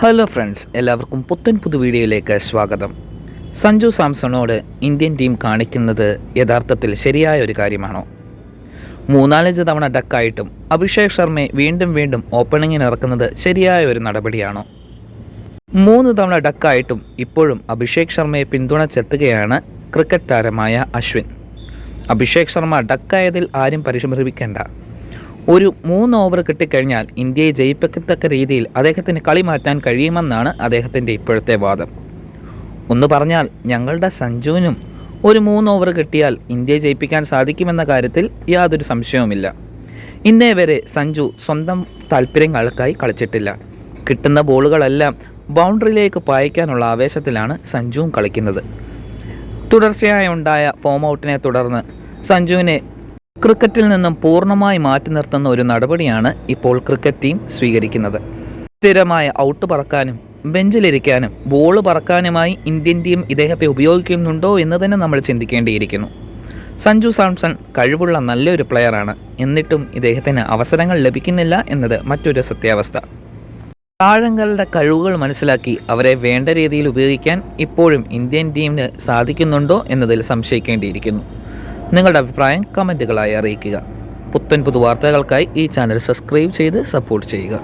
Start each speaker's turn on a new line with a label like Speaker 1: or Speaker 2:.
Speaker 1: Hello friends, എല്ലാവർക്കും പുത്തൻ വീഡിയോയിലേക്ക് സ്വാഗതം. സഞ്ജു സാംസണോട് ഇന്ത്യൻ ടീം കാണിക്കുന്നത് യഥാർത്ഥത്തിൽ ശരിയായ ഒരു കാര്യമാണോ? 3-4 തവണ ഡക്കായിട്ടും അഭിഷേക് ശർമ്മയെ വീണ്ടും ഓപ്പണിങ്ങിന് ഇറക്കുന്നത് ശരിയായ ഒരു നടപടിയാണോ? 3 തവണ ഡക്കായിട്ടും ഇപ്പോഴും അഭിഷേക് ശർമ്മയെ പിന്തുണച്ചെത്തുകയാണ് ക്രിക്കറ്റ് താരമായ അശ്വിൻ. അഭിഷേക് ശർമ്മ ഡക്കായതിൽ ആരും പരിഭ്രമിക്കേണ്ട. ഒരു 3 ഓവർ കിട്ടിക്കഴിഞ്ഞാൽ ഇന്ത്യയെ ജയിപ്പിക്കത്തക്ക രീതിയിൽ അദ്ദേഹത്തിന് കളി മാറ്റാൻ കഴിയുമെന്നാണ് അദ്ദേഹത്തിൻ്റെ ഇപ്പോഴത്തെ വാദം. ഒന്ന് പറഞ്ഞാൽ ഞങ്ങളുടെ സഞ്ജുവിനും ഒരു 3 ഓവർ കിട്ടിയാൽ ഇന്ത്യയെ ജയിപ്പിക്കാൻ സാധിക്കുമെന്ന കാര്യത്തിൽ യാതൊരു സംശയവുമില്ല. ഇന്നേ വരെ സഞ്ജു സ്വന്തം താല്പര്യങ്ങൾക്കായി കളിച്ചിട്ടില്ല. കിട്ടുന്ന ബോളുകളെല്ലാം ബൗണ്ടറിയിലേക്ക് പായിക്കാനുള്ള ആവേശത്തിലാണ് സഞ്ജുവും കളിക്കുന്നത്. തുടർച്ചയായി ഉണ്ടായ ഫോം ഔട്ടിനെ തുടർന്ന് സഞ്ജുവിനെ ക്രിക്കറ്റിൽ നിന്നും പൂർണ്ണമായി മാറ്റി നിർത്തുന്ന ഒരു നടപടിയാണ് ഇപ്പോൾ ക്രിക്കറ്റ് ടീം സ്വീകരിക്കുന്നത്. സ്ഥിരമായ ഔട്ട് പറക്കാനും ബെഞ്ചിലിരിക്കാനും ബോള് പറക്കാനുമായി ഇന്ത്യൻ ടീം ഇദ്ദേഹത്തെ ഉപയോഗിക്കുന്നുണ്ടോ എന്ന് തന്നെ നമ്മൾ ചിന്തിക്കേണ്ടിയിരിക്കുന്നു. സഞ്ജു സാംസൺ കഴിവുള്ള നല്ലൊരു പ്ലെയറാണ്. എന്നിട്ടും ഇദ്ദേഹത്തിന് അവസരങ്ങൾ ലഭിക്കുന്നില്ല എന്നത് മറ്റൊരു സത്യാവസ്ഥ. താരങ്ങളുടെ കഴിവുകൾ മനസ്സിലാക്കി അവരെ വേണ്ട രീതിയിൽ ഉപയോഗിക്കാൻ ഇപ്പോഴും ഇന്ത്യൻ ടീമിന് സാധിക്കുന്നുണ്ടോ എന്നതിൽ സംശയിക്കേണ്ടിയിരിക്കുന്നു. നിങ്ങളുടെ അഭിപ്രായം കമൻറ്റുകളായി അറിയിക്കുക. പുത്തൻ വാർത്തകൾക്കായി ഈ ചാനൽ സബ്സ്ക്രൈബ് ചെയ്ത് സപ്പോർട്ട് ചെയ്യുക.